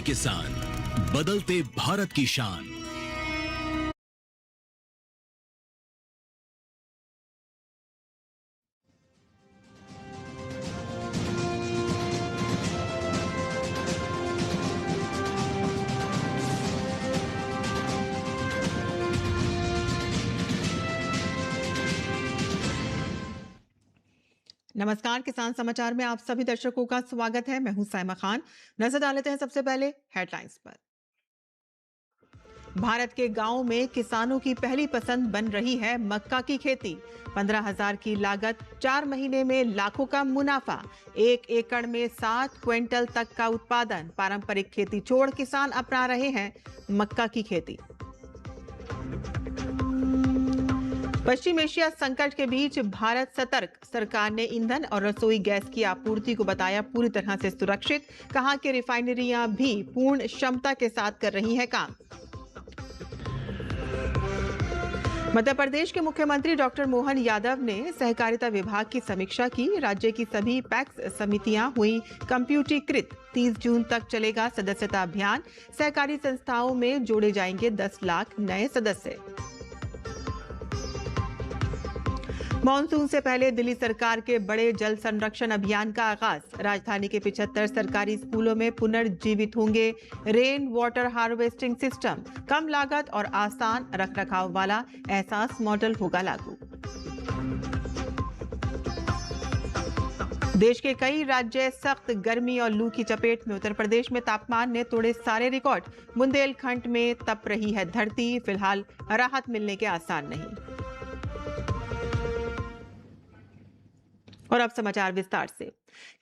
किसान, बदलते भारत की शान। नमस्कार, किसान समाचार में आप सभी दर्शकों का स्वागत है। मैं हूं साइमा खान। नजर डालते हैं सबसे पहले हेडलाइंस पर। भारत के गांवों में किसानों की पहली पसंद बन रही है मक्का की खेती। 15,000 की लागत, 4 महीने में लाखों का मुनाफा, 1 एकड़ में 7 क्विंटल तक का उत्पादन। पारंपरिक खेती छोड़ किसान अपना रहे हैं मक्का की खेती। पश्चिम एशिया संकट के बीच भारत सतर्क, सरकार ने ईंधन और रसोई गैस की आपूर्ति को बताया पूरी तरह से सुरक्षित। कहा कि रिफाइनरियां भी पूर्ण क्षमता के साथ कर रही हैं काम। मध्य प्रदेश के मुख्यमंत्री डॉक्टर मोहन यादव ने सहकारिता विभाग की समीक्षा की। राज्य की सभी पैक्स समितियां हुई कंप्यूटरीकृत। 30 जून तक चलेगा सदस्यता अभियान। सहकारी संस्थाओं में जोड़े जाएंगे 10 लाख नए सदस्य। मॉनसून से पहले दिल्ली सरकार के बड़े जल संरक्षण अभियान का आगाज। राजधानी के 75 सरकारी स्कूलों में पुनर्जीवित होंगे रेन वाटर हार्वेस्टिंग सिस्टम। कम लागत और आसान रखरखाव वाला एहसास मॉडल होगा लागू। देश के कई राज्य सख्त गर्मी और लू की चपेट में। उत्तर प्रदेश में तापमान ने तोड़े सारे रिकॉर्ड। बुंदेलखंड में तप रही है धरती। फिलहाल राहत मिलने के आसार नहीं। और अब समाचार विस्तार से।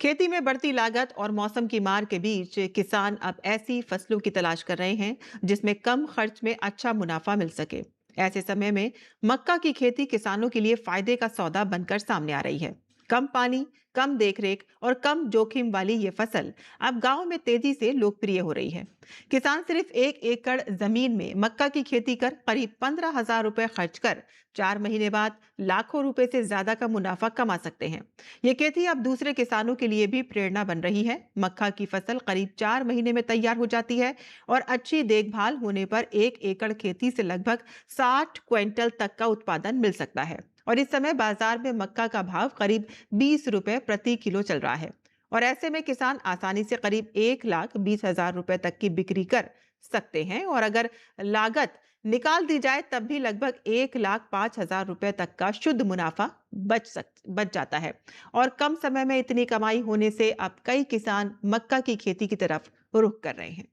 खेती में बढ़ती लागत और मौसम की मार के बीच किसान अब ऐसी फसलों की तलाश कर रहे हैं जिसमें कम खर्च में अच्छा मुनाफा मिल सके। ऐसे समय में मक्का की खेती किसानों के लिए फायदे का सौदा बनकर सामने आ रही है। कम पानी, कम देखरेख और कम जोखिम वाली ये फसल अब गांव में तेजी से लोकप्रिय हो रही है। किसान सिर्फ 1 एकड़ जमीन में मक्का की खेती कर करीब 15,000 रुपए खर्च कर 4 महीने बाद लाखों रुपए से ज्यादा का मुनाफा कमा सकते हैं। ये खेती अब दूसरे किसानों के लिए भी प्रेरणा बन रही है। मक्का की फसल करीब 4 महीने में तैयार हो जाती है और अच्छी देखभाल होने पर 1 एकड़ खेती से लगभग 60 क्विंटल तक का उत्पादन मिल सकता है। और इस समय बाजार में मक्का का भाव करीब 20 रुपए प्रति किलो चल रहा है। और ऐसे में किसान आसानी से करीब 1,20,000 रुपए तक की बिक्री कर सकते हैं। और अगर लागत निकाल दी जाए तब भी लगभग 1,05,000 रुपए तक का शुद्ध मुनाफा बच जाता है। और कम समय में इतनी कमाई होने से अब कई किसान मक्का की खेती की तरफ रुख कर रहे हैं।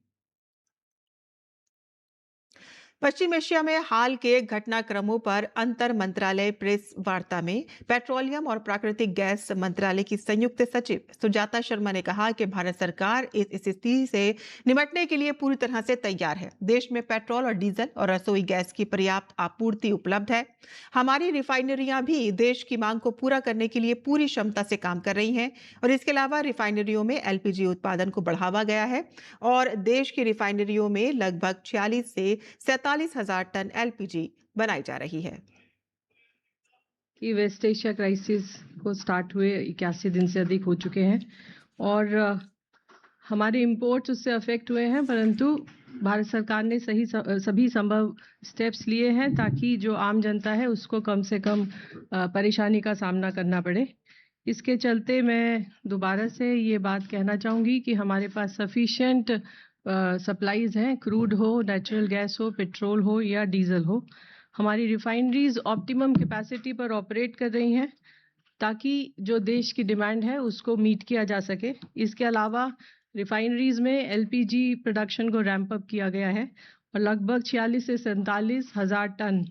पश्चिम एशिया में हाल के घटनाक्रमों पर अंतर मंत्रालय प्रेस वार्ता में पेट्रोलियम और प्राकृतिक गैस मंत्रालय की संयुक्त सचिव सुजाता शर्मा ने कहा कि भारत सरकार इस स्थिति से निपटने के लिए पूरी तरह से तैयार है। देश में पेट्रोल और डीजल और रसोई गैस की पर्याप्त आपूर्ति उपलब्ध है। हमारी रिफाइनरियां भी देश की मांग को पूरा करने के लिए पूरी क्षमता से काम कर रही हैं। और इसके अलावा रिफाइनरियों में एलपीजी उत्पादन को बढ़ावा गया है और देश की रिफाइनरियों में लगभग 46 से 47,000 टन एलपीजी बनाई जा रही है। कि वेस्ट एशिया क्राइसिस को स्टार्ट हुए 81 दिन से अधिक हो चुके हैं और हमारे इंपोर्ट्स उससे अफेक्ट हुए हैं, परंतु भारत सरकार ने सभी संभव स्टेप्स लिए हैं ताकि जो आम जनता है उसको कम से कम परेशानी का सामना करना पड़े। इसके चलते मैं दोबारा से ये बात कहना चाहूँगी कि हमारे पास सफिशिएंट सप्लाईज हैं, क्रूड हो, नेचुरल गैस हो, पेट्रोल हो या डीजल हो। हमारी रिफाइनरीज ऑप्टिमम कैपेसिटी पर ऑपरेट कर रही हैं ताकि जो देश की डिमांड है उसको मीट किया जा सके। इसके अलावा रिफाइनरीज में एलपीजी प्रोडक्शन को रैंप अप किया गया है और लगभग 46 से 47,000 टन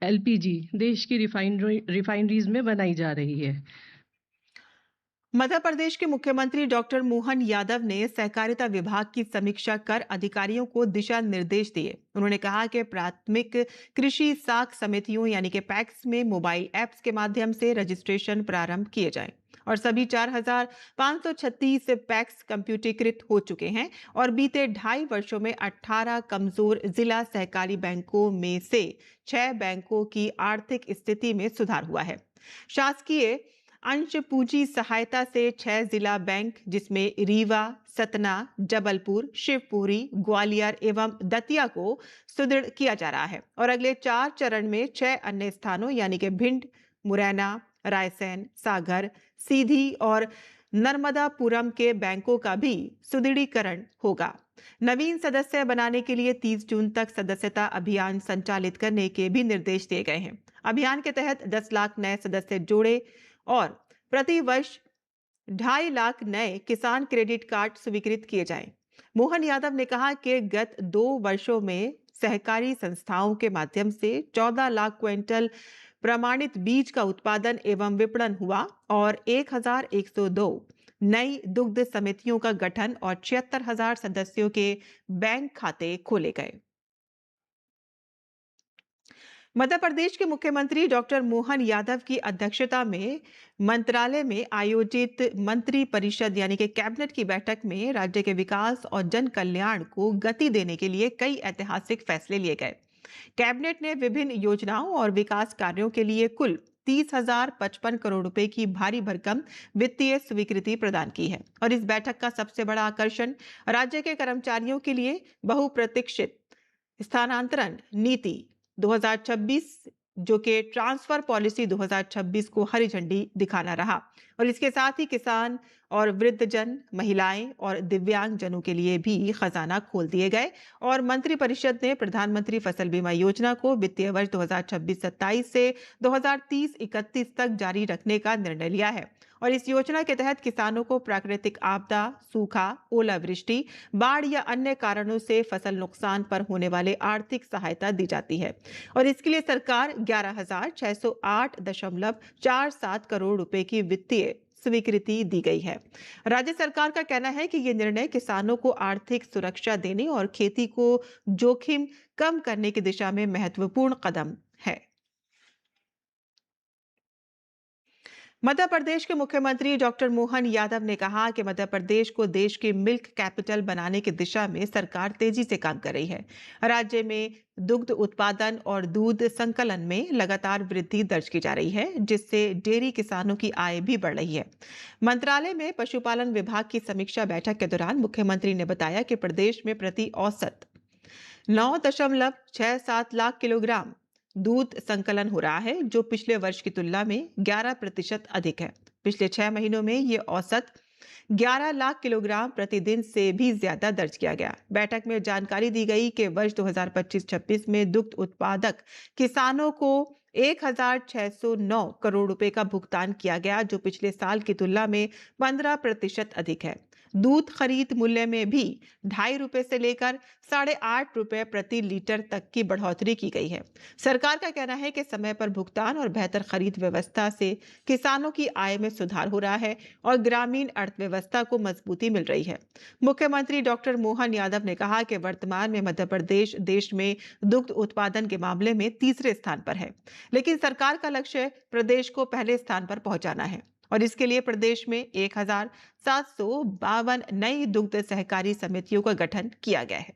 एलपीजी देश की रिफाइनरीज में बनाई जा रही है। मध्य प्रदेश के मुख्यमंत्री डॉक्टर मोहन यादव ने सहकारिता विभाग की समीक्षा कर अधिकारियों को दिशा निर्देश दिए। उन्होंने कहा कि प्राथमिक कृषि साख समितियों यानी कि पैक्स में मोबाइल ऐप्स के माध्यम से रजिस्ट्रेशन प्रारंभ किए जाएं और सभी 4,536 पैक्स कंप्यूटरीकृत हो चुके हैं। और बीते 2.5 वर्षों में 18 कमजोर जिला सहकारी बैंकों में से 6 बैंकों की आर्थिक स्थिति में सुधार हुआ है। शासकीय अंश पूंजी सहायता से 6 जिला बैंक जिसमें रीवा, सतना, जबलपुर, शिवपुरी, ग्वालियर एवं दतिया को सुदृढ़ किया जा रहा है और अगले 4 चरण में 6 अन्य स्थानों यानी कि भिंड, मुरैना, रायसेन, सागर, सीधी और नर्मदापुरम के बैंकों का भी सुदृढ़ीकरण होगा। नवीन सदस्य बनाने के लिए 30 जून तक सदस्यता अभियान संचालित करने के भी निर्देश दिए गए हैं। अभियान के तहत 10 लाख नए सदस्य जोड़े और प्रति वर्ष 2.5 लाख नए किसान क्रेडिट कार्ड स्वीकृत किए जाएं। मोहन यादव ने कहा कि गत 2 वर्षों में सहकारी संस्थाओं के माध्यम से 14 लाख क्विंटल प्रमाणित बीज का उत्पादन एवं विपणन हुआ और 1102 नई दुग्ध समितियों का गठन और 76,000 सदस्यों के बैंक खाते खोले गए। मध्य प्रदेश के मुख्यमंत्री डॉक्टर मोहन यादव की अध्यक्षता में मंत्रालय में आयोजित मंत्री परिषद यानी कि कैबिनेट की बैठक में राज्य के विकास और जन कल्याण को गति देने के लिए कई ऐतिहासिक फैसले लिए गए। कैबिनेट ने विभिन्न योजनाओं और विकास कार्यों के लिए कुल 30,055 करोड़ रुपए की भारी भरकम वित्तीय स्वीकृति प्रदान की है और इस बैठक का सबसे बड़ा आकर्षण राज्य के कर्मचारियों के लिए बहुप्रतीक्षित स्थानांतरण नीति 2026 जो कि ट्रांसफर पॉलिसी 2026 को हरी झंडी दिखाना रहा और इसके साथ ही किसान और वृद्धजन, महिलाएं और दिव्यांग जनों के लिए भी खजाना खोल दिए गए और मंत्रिपरिषद ने प्रधानमंत्री फसल बीमा योजना को वित्तीय वर्ष 2026-27 से 2030-31 तक जारी रखने का निर्णय लिया है और इस योजना के तहत किसानों को प्राकृतिक आपदा, सूखा, ओलावृष्टि, बाढ़ या अन्य कारणों से फसल नुकसान पर होने वाले आर्थिक सहायता दी जाती है और इसके लिए सरकार 11,608.47 करोड़ रुपए की वित्तीय स्वीकृति दी गई है। राज्य सरकार का कहना है कि ये निर्णय किसानों को आर्थिक सुरक्षा देने और खेती को जोखिम कम करने की दिशा में महत्वपूर्ण कदम है। मध्य प्रदेश के मुख्यमंत्री डॉक्टर मोहन यादव ने कहा कि मध्य प्रदेश को देश की मिल्क कैपिटल बनाने की दिशा में सरकार तेजी से काम कर रही है। राज्य में दुग्ध उत्पादन और दूध संकलन में लगातार वृद्धि दर्ज की जा रही है, जिससे डेयरी किसानों की आय भी बढ़ रही है। मंत्रालय में पशुपालन विभाग की समीक्षा बैठक के दौरान मुख्यमंत्री ने बताया कि प्रदेश में प्रति औसत 9.67 लाख किलोग्राम दूध संकलन हो रहा है, जो पिछले वर्ष की तुलना में 11% अधिक है। पिछले 6 महीनों में ये औसत 11 लाख किलोग्राम प्रतिदिन से भी ज्यादा दर्ज किया गया। बैठक में जानकारी दी गई कि वर्ष 2025-26 में दुग्ध उत्पादक किसानों को 1,609 करोड़ रुपए का भुगतान किया गया, जो पिछले साल की तुलना में 15% अधिक है। दूध खरीद मूल्य में भी 2.5 रुपए से लेकर 8.5 रुपए प्रति लीटर तक की बढ़ोतरी की गई है। सरकार का कहना है कि समय पर भुगतान और बेहतर खरीद व्यवस्था से किसानों की आय में सुधार हो रहा है और ग्रामीण अर्थव्यवस्था को मजबूती मिल रही है। मुख्यमंत्री डॉक्टर मोहन यादव ने कहा कि वर्तमान में मध्य प्रदेश देश में दुग्ध उत्पादन के मामले में तीसरे स्थान पर है, लेकिन सरकार का लक्ष्य प्रदेश को पहले स्थान पर पहुंचाना है और इसके लिए प्रदेश में 1,752 नई दुग्ध सहकारी समितियों का गठन किया गया है।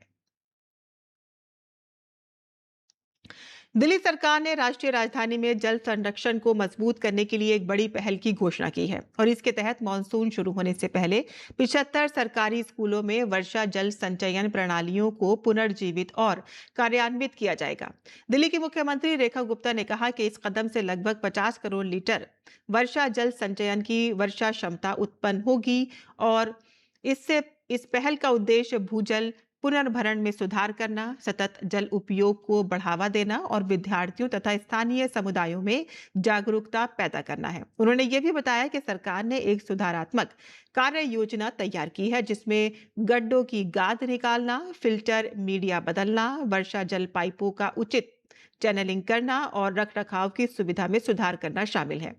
दिल्ली सरकार ने राष्ट्रीय राजधानी में जल संरक्षण को मजबूत करने के लिए एक बड़ी पहल की घोषणा की है और इसके तहत मानसून शुरू होने से पहले 75 सरकारी स्कूलों में वर्षा जल संचयन प्रणालियों को पुनर्जीवित और कार्यान्वित किया जाएगा। दिल्ली की मुख्यमंत्री रेखा गुप्ता ने कहा कि इस कदम से लगभग 50 करोड़ लीटर वर्षा जल संचयन की वर्षा क्षमता उत्पन्न होगी और इससे इस पहल का उद्देश्य भूजल पुनर्भरण में सुधार करना, सतत जल उपयोग को बढ़ावा देना और विद्यार्थियों तथा स्थानीय समुदायों में जागरूकता पैदा करना है। उन्होंने ये भी बताया कि सरकार ने एक सुधारात्मक कार्य योजना तैयार की है, जिसमें गड्ढों की गाद निकालना, फिल्टर मीडिया बदलना, वर्षा जल पाइपों का उचित चैनलिंग करना और रखरखाव की सुविधा में सुधार करना शामिल है।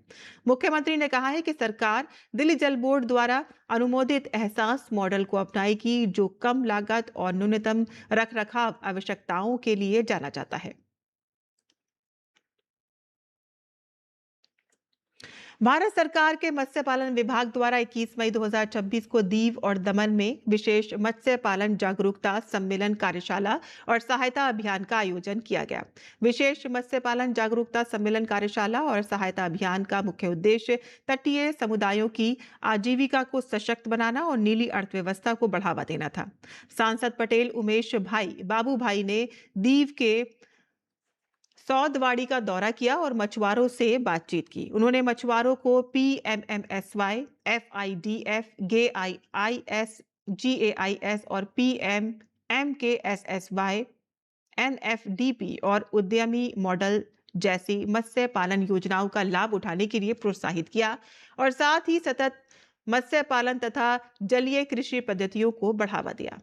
मुख्यमंत्री ने कहा है कि सरकार दिल्ली जल बोर्ड द्वारा अनुमोदित एहसास मॉडल को अपनाएगी, जो कम लागत और न्यूनतम रखरखाव आवश्यकताओं के लिए जाना जाता है। भारत सरकार के मत्स्य पालन विभाग द्वारा 21 मई 2026 को दीव और दमन में विशेष मत्स्य पालन जागरूकता सम्मेलन कार्यशाला और सहायता अभियान का आयोजन किया गया। विशेष मत्स्य पालन जागरूकता सम्मेलन कार्यशाला और सहायता अभियान का मुख्य उद्देश्य तटीय समुदायों की आजीविका को सशक्त बनाना और नीली अर्थव्यवस्था को बढ़ावा देना था। सांसद पटेल उमेश भाई बाबू भाई ने दीव के सौदवाड़ी का दौरा किया और मछुआरों से बातचीत की। उन्होंने मछुआरों को PMMSY, FIDF, GAIS, GAIS और PMMKSSY, NFDP और उद्यमी मॉडल जैसी मत्स्य पालन योजनाओं का लाभ उठाने के लिए प्रोत्साहित किया और साथ ही सतत मत्स्य पालन तथा जलीय कृषि पद्धतियों को बढ़ावा दिया।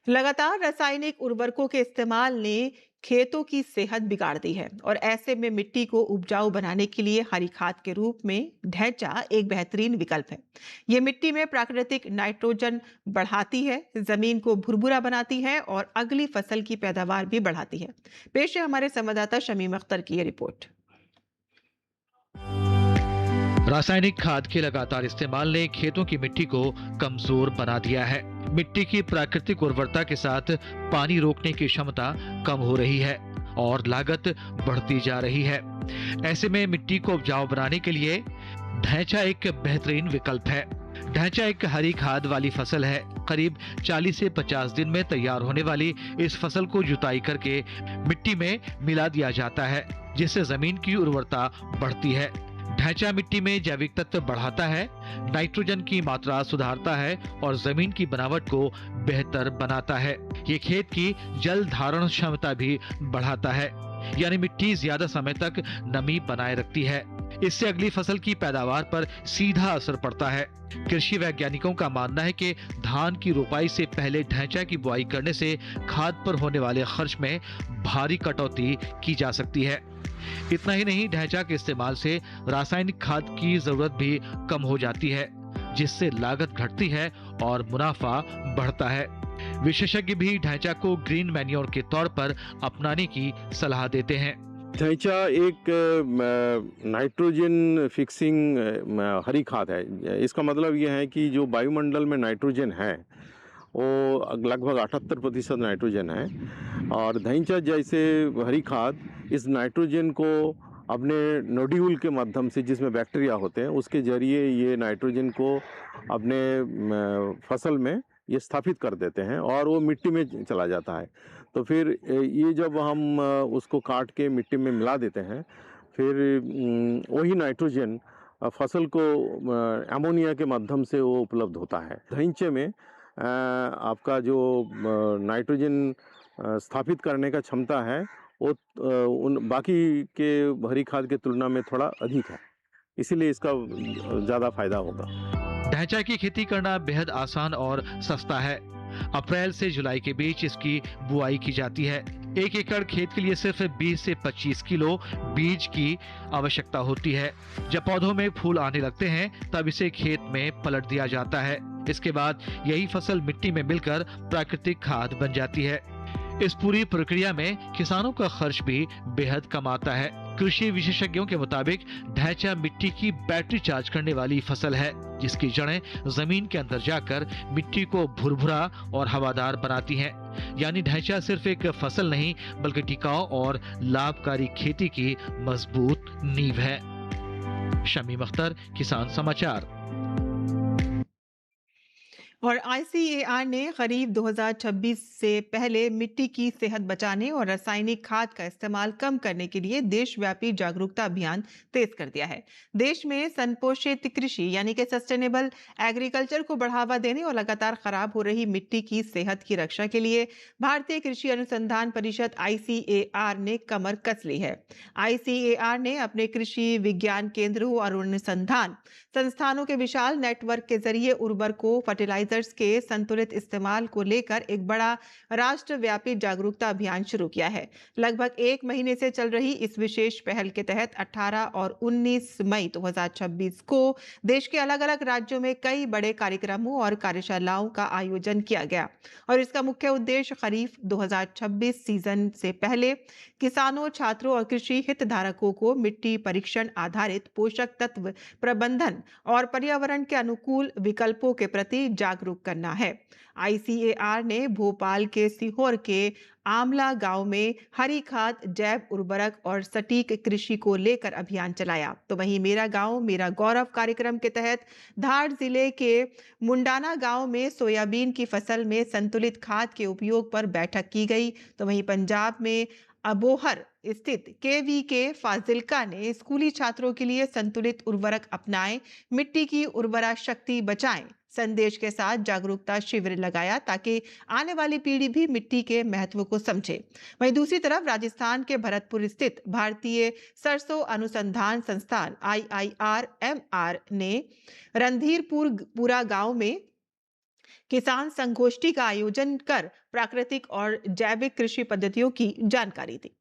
लगातार रासायनिक उर्वरकों के इस्तेमाल ने खेतों की सेहत बिगाड़ दी है और ऐसे में मिट्टी को उपजाऊ बनाने के लिए हरी खाद के रूप में ढैंचा एक बेहतरीन विकल्प है। ये मिट्टी में प्राकृतिक नाइट्रोजन बढ़ाती है, जमीन को भुरभुरा बनाती है और अगली फसल की पैदावार भी बढ़ाती है। पेश है हमारे संवाददाता शमीम अख्तर की ये रिपोर्ट। रासायनिक खाद के लगातार इस्तेमाल ने खेतों की मिट्टी को कमजोर बना दिया है। मिट्टी की प्राकृतिक उर्वरता के साथ पानी रोकने की क्षमता कम हो रही है और लागत बढ़ती जा रही है। ऐसे में मिट्टी को उपजाऊ बनाने के लिए ढैंचा एक बेहतरीन विकल्प है। ढैंचा एक हरी खाद वाली फसल है। करीब 40 से 50 दिन में तैयार होने वाली इस फसल को जुताई करके मिट्टी में मिला दिया जाता है, जिससे जमीन की उर्वरता बढ़ती है। ढैंचा मिट्टी में जैविक तत्व बढ़ाता है, नाइट्रोजन की मात्रा सुधारता है और जमीन की बनावट को बेहतर बनाता है। ये खेत की जल धारण क्षमता भी बढ़ाता है, यानी मिट्टी ज्यादा समय तक नमी बनाए रखती है। इससे अगली फसल की पैदावार पर सीधा असर पड़ता है। कृषि वैज्ञानिकों का मानना है कि धान की रोपाई से पहले ढैंचा की बुआई करने से खाद पर होने वाले खर्च में भारी कटौती की जा सकती है। इतना ही नहीं, ढैंचा के इस्तेमाल से रासायनिक खाद की जरूरत भी कम हो जाती है, जिससे लागत घटती है और मुनाफा बढ़ता है। विशेषज्ञ भी ढैंचा को ग्रीन मैन्योर के तौर पर अपनाने की सलाह देते हैं। ढैंचा एक नाइट्रोजन फिक्सिंग हरी खाद है। इसका मतलब यह है कि जो वायुमंडल में नाइट्रोजन है वो लगभग 78% नाइट्रोजन है और ढैंचा जैसे हरी खाद इस नाइट्रोजन को अपने नोड्यूल के माध्यम से, जिसमें बैक्टीरिया होते हैं, उसके जरिए ये नाइट्रोजन को अपने फसल में ये स्थापित कर देते हैं और वो मिट्टी में चला जाता है। तो फिर ये जब हम उसको काट के मिट्टी में मिला देते हैं, फिर वही नाइट्रोजन फसल को अमोनिया के माध्यम से वो उपलब्ध होता है। ढैंचे में आपका जो नाइट्रोजन स्थापित करने का क्षमता है वो उन बाकी के हरी खाद के तुलना में थोड़ा अधिक है, इसीलिए इसका ज़्यादा फायदा होगा। ढैंचा की खेती करना बेहद आसान और सस्ता है। अप्रैल से जुलाई के बीच इसकी बुआई की जाती है। 1 एकड़ खेत के लिए सिर्फ 20 से 25 किलो बीज की आवश्यकता होती है। जब पौधों में फूल आने लगते हैं तब इसे खेत में पलट दिया जाता है। इसके बाद यही फसल मिट्टी में मिलकर प्राकृतिक खाद बन जाती है। इस पूरी प्रक्रिया में किसानों का खर्च भी बेहद कम आता है। कृषि विशेषज्ञों के मुताबिक ढैंचा मिट्टी की बैटरी चार्ज करने वाली फसल है, जिसकी जड़ें जमीन के अंदर जाकर मिट्टी को भुरभुरा और हवादार बनाती हैं। यानी ढैंचा सिर्फ एक फसल नहीं बल्कि टिकाऊ और लाभकारी खेती की मजबूत नींव है। शमीम अख्तर, किसान समाचार। और ICAR ने खरीफ 2026 से पहले मिट्टी की सेहत बचाने और रासायनिक खाद का इस्तेमाल कम करने के लिए देशव्यापी जागरूकता अभियान तेज कर दिया है। देश में संपोषित कृषि यानी कि सस्टेनेबल एग्रीकल्चर को बढ़ावा देने और लगातार खराब हो रही मिट्टी की सेहत की रक्षा के लिए भारतीय कृषि अनुसंधान परिषद ICAR ने कमर कस ली है। ICAR ने अपने कृषि विज्ञान केंद्रों और अनुसंधान संस्थानों के विशाल नेटवर्क के जरिए उर्वरकों, फर्टिलाइजर फर्टिलाइजर्स के संतुलित इस्तेमाल को लेकर एक बड़ा राष्ट्रव्यापी जागरूकता अभियान शुरू किया है। लगभग 1 महीने से चल रही इस विशेष पहल के तहत 18 और 19 मई 2026 को देश के अलग-अलग राज्यों में कई बड़े कार्यक्रमों और कार्यशालाओं का आयोजन किया गया और इसका मुख्य उद्देश्य खरीफ 2026 सीजन से पहले किसानों, छात्रों और कृषि हितधारकों को मिट्टी परीक्षण आधारित पोषक तत्व प्रबंधन और पर्यावरण के अनुकूल विकल्पों के प्रति जागरूक करना है। ICAR ने भोपाल के सीहोर के आमला गांव में हरी खाद, जैव उर्वरक और सटीक कृषि को लेकर अभियान चलाया। तो वहीं मेरा गांव मेरा गौरव कार्यक्रम के तहत धार जिले के मुंडाना गांव में सोयाबीन की फसल में संतुलित खाद के उपयोग पर बैठक की गई। तो वहीं पंजाब में अबोहर स्थित KVK फाजिल्का ने स्कूली छात्रों के लिए संतुलित उर्वरक अपनाएं, मिट्टी की उर्वरा शक्ति बचाएं संदेश के साथ जागरूकता शिविर लगाया ताकि आने वाली पीढ़ी भी मिट्टी के महत्व को समझे। वहीं दूसरी तरफ राजस्थान के भरतपुर स्थित भारतीय सरसों अनुसंधान संस्थान IIRMR ने रणधीरपुरा गांव में किसान संगोष्ठी का आयोजन कर प्राकृतिक और जैविक कृषि पद्धतियों की जानकारी दी।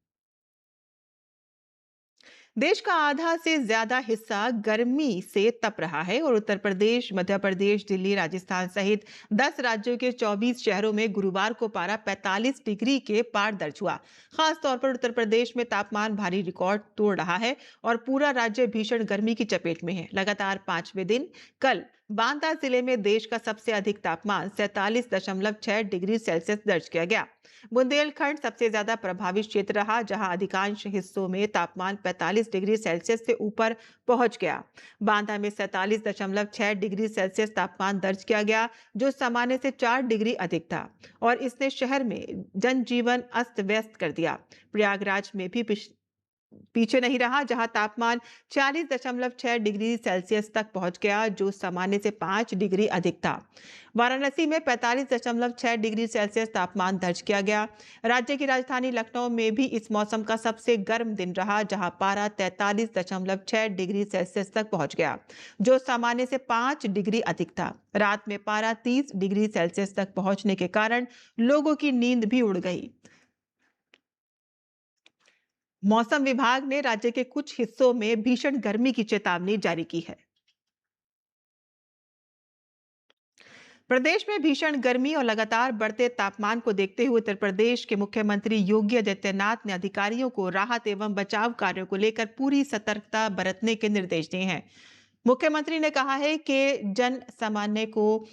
देश का आधा से ज्यादा हिस्सा गर्मी से तप रहा है और उत्तर प्रदेश, मध्य प्रदेश, दिल्ली, राजस्थान सहित 10 राज्यों के 24 शहरों में गुरुवार को पारा 45 डिग्री के पार दर्ज हुआ। खास तौर पर उत्तर प्रदेश में तापमान भारी रिकॉर्ड तोड़ रहा है और पूरा राज्य भीषण गर्मी की चपेट में है। लगातार 5वें दिन कल बांदा जिले में देश का सबसे अधिक तापमान 47.6 डिग्री सेल्सियस दर्ज किया गया। बुंदेलखंड सबसे ज्यादा प्रभावित क्षेत्र रहा, जहां अधिकांश हिस्सों में तापमान 45 डिग्री सेल्सियस से ऊपर पहुंच गया। बांदा में 47.6 डिग्री सेल्सियस तापमान दर्ज किया गया, जो सामान्य से 4 डिग्री अधिक था और इसने शहर में जनजीवन अस्त व्यस्त कर दिया। प्रयागराज में भी पीछे नहीं रहा, जहां तापमान 40.6 डिग्री सेल्सियस तक पहुंच गया, जो सामान्य से 5 डिग्री अधिक था। वाराणसी में 45.6 डिग्री सेल्सियस तापमान दर्ज किया गया। राज्य की राजधानी लखनऊ में भी इस मौसम का सबसे गर्म दिन रहा, जहां पारा 43.6 डिग्री सेल्सियस तक पहुंच गया, जो सामान्य से 5 डिग्री अधिक था। रात में पारा 30 डिग्री सेल्सियस तक पहुंचने के कारण लोगों की नींद भी उड़ गई। मौसम विभाग ने राज्य के कुछ हिस्सों में भीषण गर्मी की चेतावनी जारी की है। प्रदेश में भीषण गर्मी और लगातार बढ़ते तापमान को देखते हुए उत्तर प्रदेश के मुख्यमंत्री योगी आदित्यनाथ ने अधिकारियों को राहत एवं बचाव कार्यों को लेकर पूरी सतर्कता बरतने के निर्देश दिए हैं। मुख्यमंत्री ने कहा है कि जन सामान्य को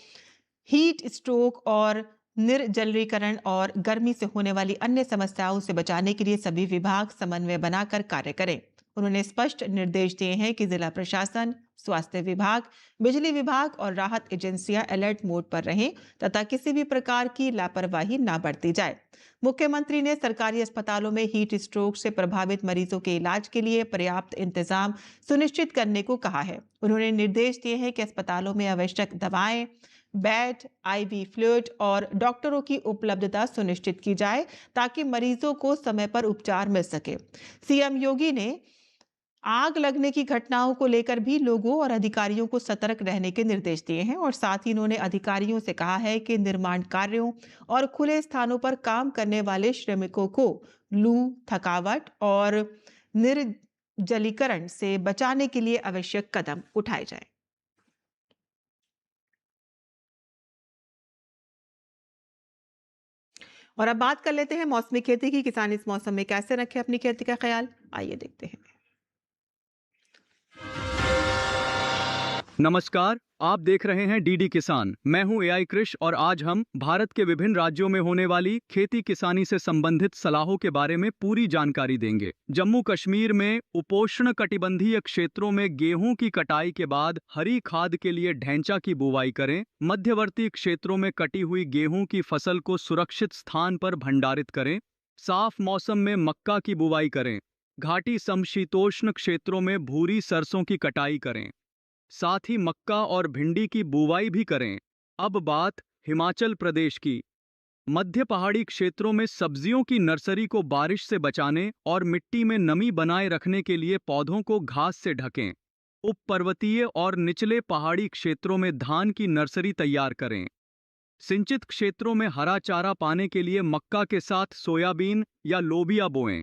हीट स्ट्रोक और निर्जलीकरण और गर्मी से होने वाली अन्य समस्याओं से बचाने के लिए सभी विभाग समन्वय बनाकर कार्य करें। उन्होंने स्पष्ट निर्देश दिए हैं कि जिला प्रशासन, स्वास्थ्य विभाग, बिजली विभाग और राहत एजेंसियां अलर्ट मोड पर रहें तथा किसी भी प्रकार की लापरवाही ना बरती जाए। मुख्यमंत्री ने सरकारी अस्पतालों में हीट स्ट्रोक से प्रभावित मरीजों के इलाज के लिए पर्याप्त इंतजाम सुनिश्चित करने को कहा है। उन्होंने निर्देश दिए हैं कि अस्पतालों में आवश्यक दवाएं, बेड, IV फ्लूइड और डॉक्टरों की उपलब्धता सुनिश्चित की जाए ताकि मरीजों को समय पर उपचार मिल सके। CM योगी ने आग लगने की घटनाओं को लेकर भी लोगों और अधिकारियों को सतर्क रहने के निर्देश दिए हैं और साथ ही उन्होंने अधिकारियों से कहा है कि निर्माण कार्यों और खुले स्थानों पर काम करने वाले श्रमिकों को लू, थकावट और निर्जलीकरण से बचाने के लिए आवश्यक कदम उठाए जाएं। और अब बात कर लेते हैं मौसमी खेती की। किसान इस मौसम में कैसे रखें अपनी खेती का ख्याल, आइए देखते हैं। नमस्कार, आप देख रहे हैं DD किसान। मैं हूं AI कृष और आज हम भारत के विभिन्न राज्यों में होने वाली खेती किसानी से संबंधित सलाहों के बारे में पूरी जानकारी देंगे। जम्मू कश्मीर में उपोष्ण कटिबंधीय क्षेत्रों में गेहूं की कटाई के बाद हरी खाद के लिए ढैंचा की बुवाई करें। मध्यवर्ती क्षेत्रों में कटी हुई गेहूं की फसल को सुरक्षित स्थान पर भंडारित करें। साफ मौसम में मक्का की बुवाई करें। घाटी समशीतोष्ण क्षेत्रों में भूरी सरसों की कटाई करें। साथ ही मक्का और भिंडी की बुवाई भी करें। अब बात हिमाचल प्रदेश की। मध्य पहाड़ी क्षेत्रों में सब्जियों की नर्सरी को बारिश से बचाने और मिट्टी में नमी बनाए रखने के लिए पौधों को घास से ढकें। उप पर्वतीय और निचले पहाड़ी क्षेत्रों में धान की नर्सरी तैयार करें। सिंचित क्षेत्रों में हरा चारा पाने के लिए मक्का के साथ सोयाबीन या लोबिया बोएं।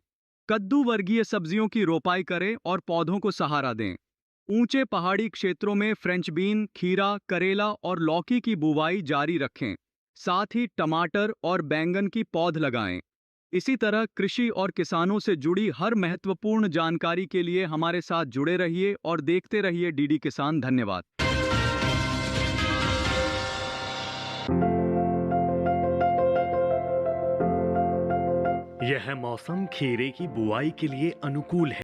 कद्दू वर्गीय सब्जियों की रोपाई करें और पौधों को सहारा दें। ऊंचे पहाड़ी क्षेत्रों में फ्रेंच बीन, खीरा, करेला और लौकी की बुवाई जारी रखें। साथ ही टमाटर और बैंगन की पौध लगाएं। इसी तरह कृषि और किसानों से जुड़ी हर महत्वपूर्ण जानकारी के लिए हमारे साथ जुड़े रहिए और देखते रहिए डीडी किसान। धन्यवाद। यह मौसम खीरे की बुआई के लिए अनुकूल है।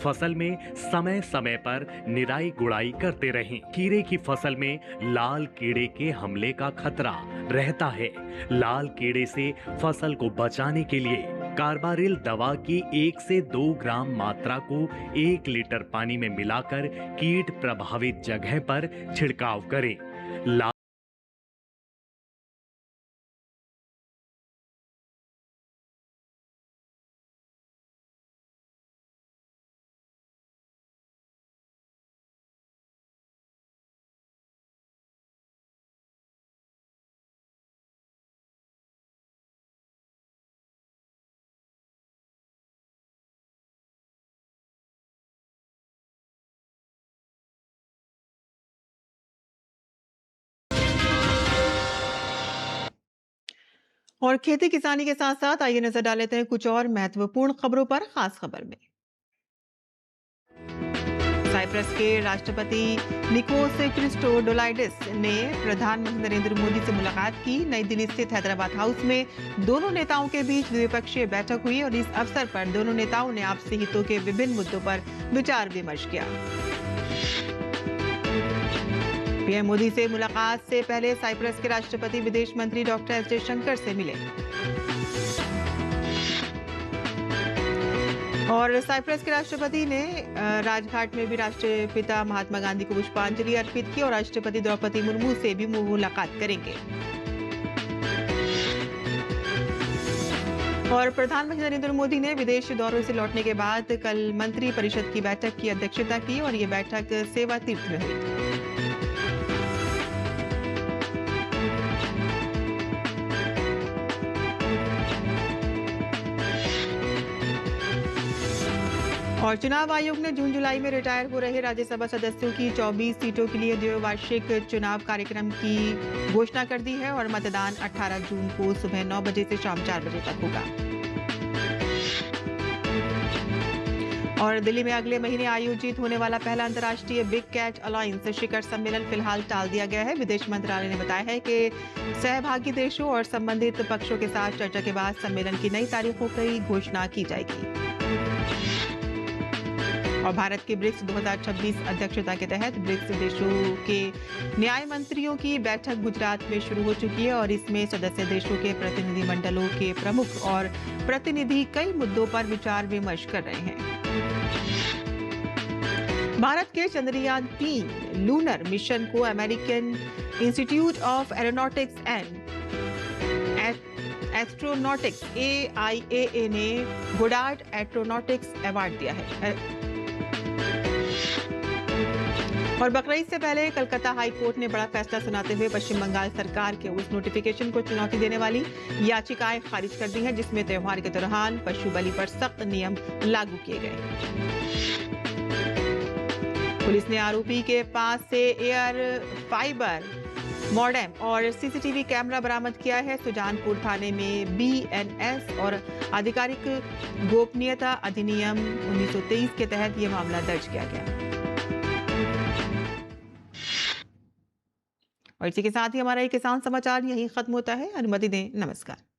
फसल में समय समय पर निराई गुड़ाई करते रहें। खीरे की फसल में लाल कीड़े के हमले का खतरा रहता है। लाल कीड़े से फसल को बचाने के लिए कार्बारिल दवा की 1 से 2 ग्राम मात्रा को 1 लीटर पानी में मिलाकर कीट प्रभावित जगह पर छिड़काव करें। और खेती किसानी के साथ साथ आइए नजर डाल लेते हैं कुछ और महत्वपूर्ण खबरों पर। खास खबर में साइप्रस के राष्ट्रपति निकोस क्रिस्टोडोलाइडिस ने प्रधानमंत्री नरेंद्र मोदी से मुलाकात की। नई दिल्ली स्थित हैदराबाद हाउस में दोनों नेताओं के बीच द्विपक्षीय बैठक हुई और इस अवसर पर दोनों नेताओं ने आपसी हितों के विभिन्न मुद्दों पर विचार विमर्श किया। पीएम मोदी से मुलाकात से पहले साइप्रस के राष्ट्रपति विदेश मंत्री डॉक्टर एस जयशंकर से मिले और साइप्रस के राष्ट्रपति ने राजघाट में भी राष्ट्रपिता महात्मा गांधी को पुष्पांजलि अर्पित की और राष्ट्रपति द्रौपदी मुर्मू से भी मुलाकात करेंगे। और प्रधानमंत्री नरेंद्र मोदी ने विदेश दौरों से लौटने के बाद कल मंत्री परिषद की बैठक की अध्यक्षता की और ये बैठक सेवा तीर्थ में हुई। और चुनाव आयोग ने जून जुलाई में रिटायर हो रहे राज्यसभा सदस्यों की 24 सीटों के लिए द्विवार्षिक चुनाव कार्यक्रम की घोषणा कर दी है और मतदान 18 जून को सुबह 9 बजे से शाम 4 बजे तक होगा। और दिल्ली में अगले महीने आयोजित होने वाला पहला अंतर्राष्ट्रीय बिग कैट अलायंस शिखर सम्मेलन फिलहाल टाल दिया गया है। विदेश मंत्रालय ने बताया है कि सहभागी देशों और संबंधित पक्षों के साथ चर्चा के बाद सम्मेलन की नई तारीखों की घोषणा की जाएगी। और भारत के ब्रिक्स 2026 अध्यक्षता के तहत ब्रिक्स देशों के न्याय मंत्रियों की बैठक गुजरात में शुरू हो चुकी है और इसमें सदस्य देशों के प्रतिनिधिमंडलों के प्रमुख और प्रतिनिधि कई मुद्दों पर विचार विमर्श कर रहे हैं। भारत के चंद्रयान 3 लूनर मिशन को American institute of aeronautics and astronautics AIAA ने गोडार्ड एस्ट्रोनॉटिक्स अवार्ड दिया है। और बकरीद से पहले कलकत्ता हाई कोर्ट ने बड़ा फैसला सुनाते हुए पश्चिम बंगाल सरकार के उस नोटिफिकेशन को चुनौती देने वाली याचिकाएं खारिज कर दी हैं जिसमें त्योहार के दौरान पशु बलि पर सख्त नियम लागू किए गए। पुलिस ने आरोपी के पास से एयर फाइबर मॉडेम और CCTV कैमरा बरामद किया है। सुजानपुर थाने में BNS और आधिकारिक गोपनीयता अधिनियम 1923 के तहत यह मामला दर्ज किया गया। और इसी के साथ ही हमारा ये किसान समाचार यहीं खत्म होता है। अनुमति दें, नमस्कार।